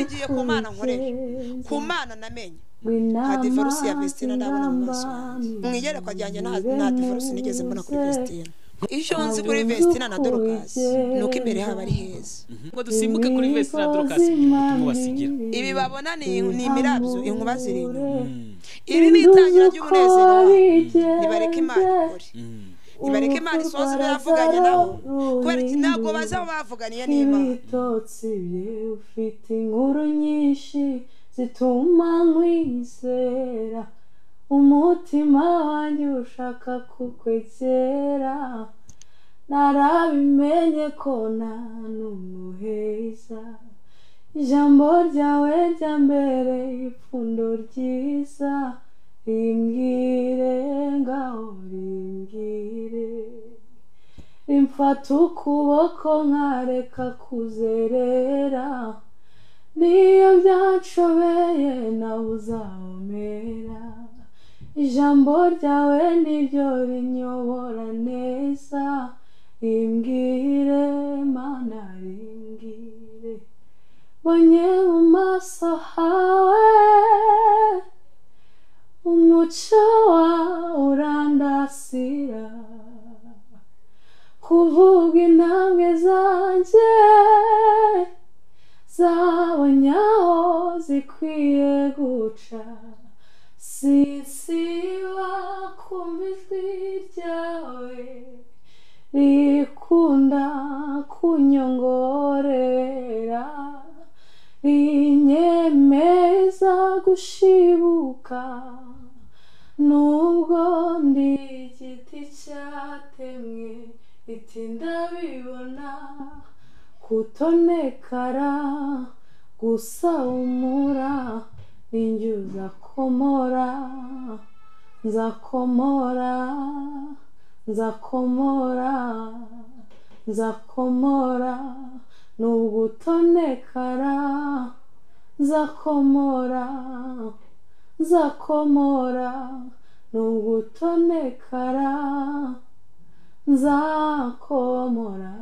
Ngiye ku Mana nkorera ku Mana namenye nta divorce ya Vestina ndabona mu maso yanjye mwigere kwajyanye nta divorce nigeze mbona kuri Vestina icyo nzi kuri Vestina na Dorcas nuko imbere haba ari heza ngo dusimbuke kuri Vestina na Dorcas tumubasigira ibi babona ni imirabyo inkuba ziri inyuma iri ni itangira ry'umunezero nibareke Imana ikore ibareke Imana isoze biravuganye nabo kubera ntabwo bazaba bavuganiye n'Imana ufite inkuru nyinshi zituma nkwizera umutima wanjye ushaka kukwegera narabimenye ko nta n'umuheza ijambo ryawe rya mbere ipfundo ryiza rimbwire ngaho rimbwire rimfata ukuboko nkareka kuzerera niyo byanshobeye nawe uzahomera ijambo ryawe niryo rinyobora neza rimbwire Mana rimbwire bonye mu maso hawe umuco wawe urandasira kuvuga intambwe zanjye zabonye aho zikwiye guca sinsiba kumva ijwi ryawe rikunda kunyongorera rinyemeza gushibuka nubwo ndi igiti cyatemwe iti ndabibona kutonekara gusahumura ninjye uzakomora nzakomora nzakomora nzakomora nubwo utonekara nzakomora nzakomora nubwo utonekara nzakomora